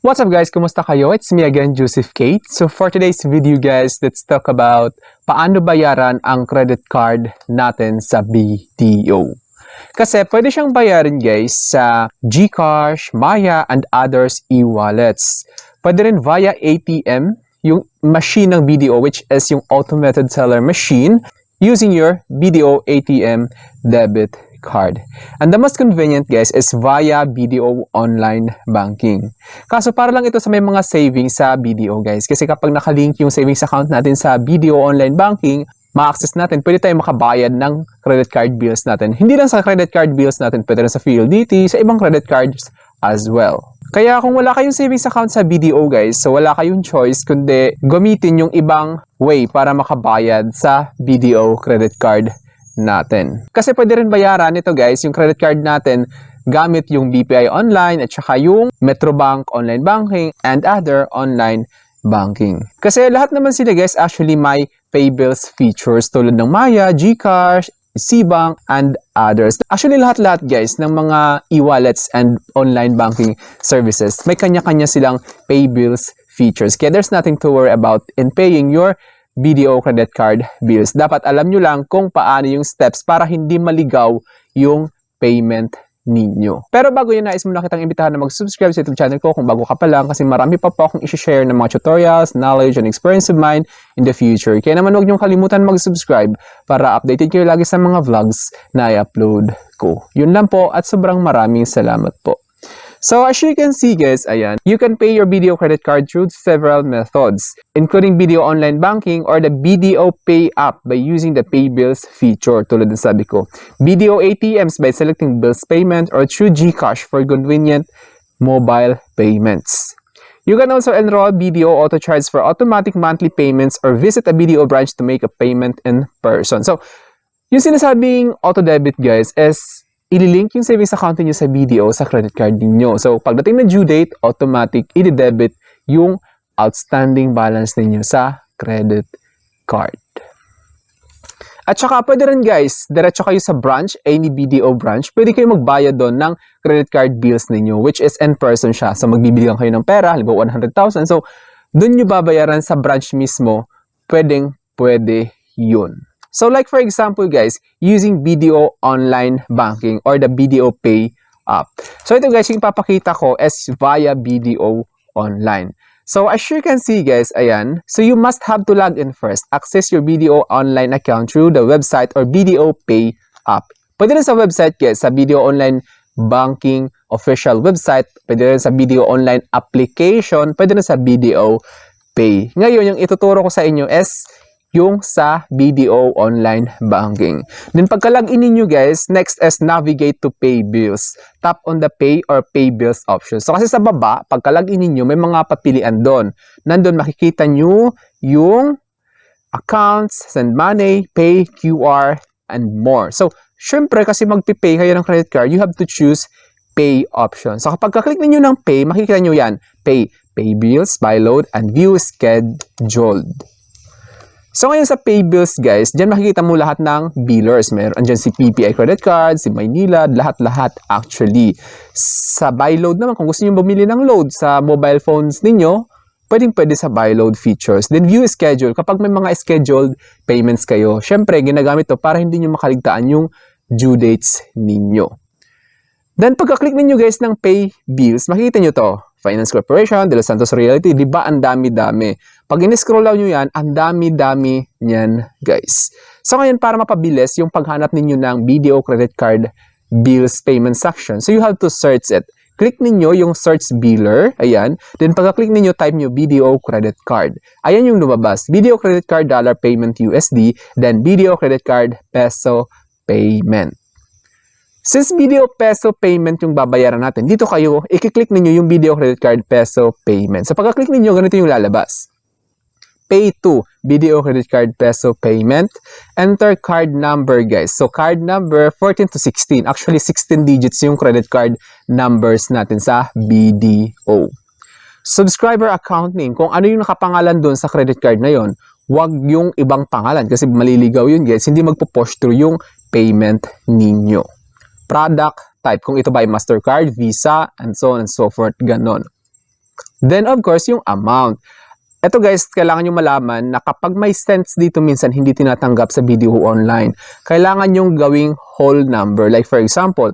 What's up guys? Kumusta kayo? It's me again, Joseph Kate. So for today's video guys, let's talk about paano bayaran ang credit card natin sa BDO. Kasi pwede siyang bayarin guys sa GCash, Maya, and others e-wallets. Pwede rin via ATM, yung machine ng BDO which is yung automated teller machine using your BDO ATM debit card. And the most convenient guys is via BDO online banking. Kaso para lang ito sa may mga savings sa BDO guys. Kasi kapag nakalink yung savings account natin sa BDO online banking, ma-access natin, pwede tayong makabayad ng credit card bills natin. Hindi lang sa credit card bills natin, pwede rin sa PLDT, sa ibang credit cards as well. Kaya kung wala kayong savings account sa BDO guys, so wala kayong choice kundi gamitin yung ibang way para makabayad sa BDO credit card natin. Kasi pwede rin bayaran ito guys, yung credit card natin gamit yung BPI online at saka yung Metrobank online banking and other online banking. Kasi lahat naman sila guys actually may pay bills features tulad ng Maya, GCash, Cbank, and others. Actually lahat-lahat guys ng mga e-wallets and online banking services may kanya-kanya silang pay bills features. Kaya there's nothing to worry about in paying your BDO credit card bills. Dapat alam nyo lang kung paano yung steps para hindi maligaw yung payment ninyo. Pero bago yun, nais muna kitang imbitahan na mag-subscribe sa YouTube channel ko kung bago ka pa lang kasi marami pa po akong i-share ng mga tutorials, knowledge, and experience of mine in the future. Kaya naman huwag niyong kalimutan mag-subscribe para updated kayo lagi sa mga vlogs na i-upload ko. Yun lang po at sobrang maraming salamat po. So as you can see guys, ayan, you can pay your BDO credit card through several methods, including BDO online banking or the BDO Pay app by using the Pay Bills feature tulad ng sabi ko. BDO ATMs by selecting bills payment or through GCash for convenient mobile payments. You can also enroll BDO auto charge for automatic monthly payments or visit a BDO branch to make a payment in person. So, yung sinasabing auto debit guys is ililink yung savings account niyo sa BDO sa credit card niyo. So, pagdating na due date, automatic i-debit yung outstanding balance niyo sa credit card. At saka, pwede rin guys, diretso kayo sa branch, any BDO branch, pwede kayo magbayad doon ng credit card bills niyo which is in person siya. So, magbibiligan kayo ng pera, halimbawa 100,000. So, doon nyo babayaran sa branch mismo, pwede yun. So like for example guys, using BDO online banking or the BDO Pay app. So ito guys, yung papakita ko is via BDO online. So as you can see guys, ayan. So you must have to log in first. Access your BDO online account through the website or BDO Pay app. Pwede rin sa website guys, sa BDO online banking official website. Pwede rin sa BDO online application. Pwede rin sa BDO Pay. Ngayon, yung ituturo ko sa inyo is yung sa BDO online banking. Then pagka-login niyo guys, next is navigate to pay bills. Tap on the pay or pay bills option. So kasi sa baba, pagka-login niyo may mga papilian doon. Nandun makikita niyo yung accounts, send money, pay, QR, and more. So syempre kasi magpi-pay kayo ng credit card, you have to choose pay option. So kapag ka-click niyo ng pay, makikita niyo yan, pay bills, buy load, and view scheduled. So ngayon sa pay bills guys, dyan makikita mo lahat ng billers. Meron andyan si PPI credit card, si Maynila, lahat-lahat actually. Sa buy load naman, kung gusto niyo bumili ng load sa mobile phones ninyo, pwede sa buy load features. Then view schedule, kapag may mga scheduled payments kayo, syempre ginagamit to para hindi niyo makaligtaan yung due dates ninyo. Then pagka-click niyo guys ng pay bills, makikita niyo to. Finance Corporation, De Los Santos Realty, di ba ang dami-dami. Pag in-scroll down nyo yan, ang dami-dami niyan guys. So ngayon para mapabilis yung paghanap ninyo ng BDO credit card bills payment section, so you have to search it. Click ninyo yung search biller, ayan. Then pagka-click ninyo, type nyo BDO credit card. Ayan yung lumabas, BDO credit card dollar payment USD, then BDO credit card peso payment. Since BDO peso payment yung babayaran natin, dito kayo, i-click ninyo yung BDO credit card peso payment. So pagka-click ninyo, ganito yung lalabas. Pay to BDO credit card peso payment. Enter card number guys. So card number 14 to 16. Actually 16 digits yung credit card numbers natin sa BDO. Subscriber account name. Kung ano yung nakapangalan doon sa credit card na yon, wag yung ibang pangalan kasi maliligaw yun guys. Hindi magpo-push through yung payment ninyo. Product type, kung ito ba ay Mastercard, Visa, and so on and so forth, ganon. Then of course, yung amount. Ito guys, kailangan nyo malaman na kapag may cents dito minsan hindi tinatanggap sa BDO online. Kailangan nyo gawing whole number. Like for example,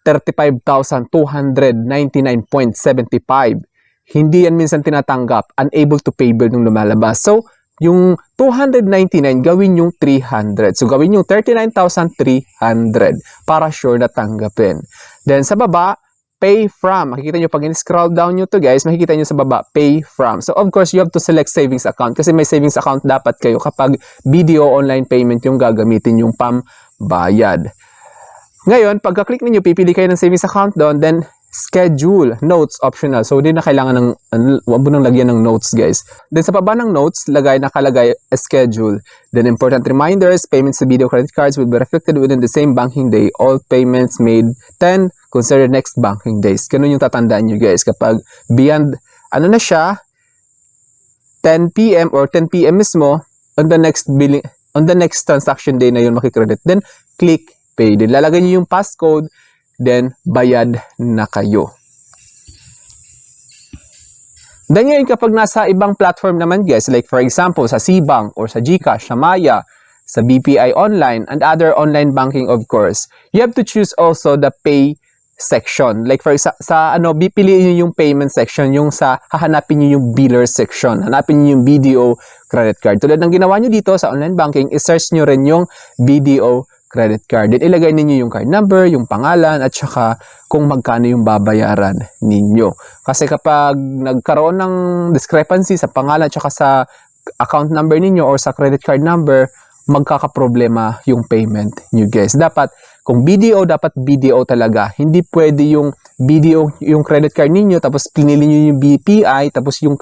35,299.75. Hindi yan minsan tinatanggap. Unable to pay bill nung lumalabas. So, yung 299, gawin yung 300. So, gawin yung 39,300 para sure na tanggapin. Then, sa baba, pay from. Makikita nyo, pag in-scroll down nyo to guys, makikita nyo sa baba, pay from. So, of course, you have to select savings account kasi may savings account dapat kayo kapag BDO online payment yung gagamitin yung pambayad. Ngayon, pagka-click ninyo, pipili kayo ng savings account doon, then schedule, notes, optional. So, hindi na kailangan ng, huwag mo nang lagyan ng notes, guys. Then, sa baba ng notes, nakalagay, schedule. Then, important reminders, payments to BDO credit cards will be reflected within the same banking day. All payments made 10, consider next banking days. Ganun yung tatandaan nyo, guys. Kapag beyond, ano na siya, 10 p.m. or 10 p.m. mismo, on the next billing, on the next transaction day na yun makikredit. Then, click pay. Then, lalagay nyo yung passcode, then bayad na kayo. Then ngayon kapag nasa ibang platform naman guys, like for example sa Cbank or sa GCash, sa Maya, sa BPI Online, and other online banking of course, you have to choose also the pay section. Like for pipiliin niyo yung payment section, yung sa hahanapin niyo yung biller section. Hanapin niyo yung BDO credit card. Tulad ng ginawa niyo dito sa online banking, i-search niyo rin yung BDO credit card. Then ilagay ninyo yung card number, yung pangalan, at saka kung magkano yung babayaran ninyo. Kasi kapag nagkaroon ng discrepancy sa pangalan at saka sa account number ninyo or sa credit card number, magkakaproblema yung payment nyo guys. Dapat, kung BDO, dapat BDO talaga. Hindi pwede yung BDO, yung credit card ninyo, tapos pinili nyo yung BPI, tapos yung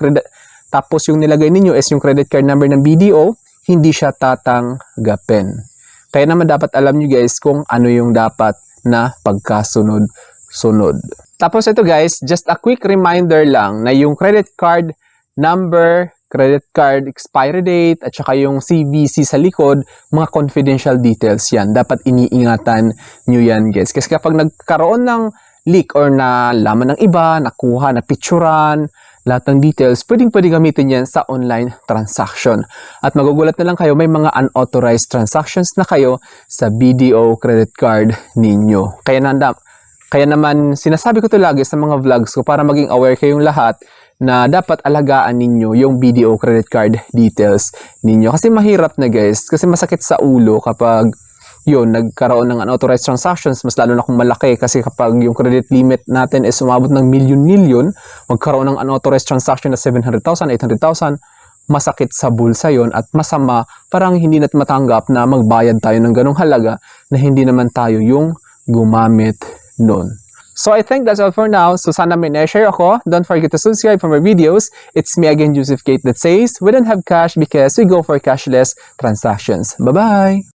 nilagay ninyo is yung credit card number ng BDO, hindi siya tatanggapin. Kaya naman dapat alam nyo guys kung ano yung dapat na pagkasunod-sunod. Tapos ito guys, just a quick reminder lang na yung credit card number, credit card expiry date, at saka yung CVC sa likod, mga confidential details yan. Dapat iniingatan nyo yan guys. Kasi kapag nagkaroon ng leak or nalaman ng iba, nakuha, napicturan, lahat ng details, pwedeng gamitin yan sa online transaction. At magugulat na lang kayo, may mga unauthorized transactions na kayo sa BDO credit card ninyo. Kaya naman, sinasabi ko to lagi sa mga vlogs ko para maging aware kayong lahat na dapat alagaan ninyo yung BDO credit card details ninyo. Kasi mahirap na guys, kasi masakit sa ulo kapag yun, nagkaroon ng unauthorized transactions, mas lalo na kung malaki kasi kapag yung credit limit natin is umabot ng milyon-milyon, magkaroon ng unauthorized transaction na 700,000, 800,000, masakit sa bulsa yon at masama, parang hindi natin matanggap na magbayad tayo ng ganong halaga na hindi naman tayo yung gumamit nun. So I think that's all for now. So sana may na-share ako. Don't forget to subscribe for more videos. It's me again, Joseph Kate, that says, we don't have cash because we go for cashless transactions. Bye-bye!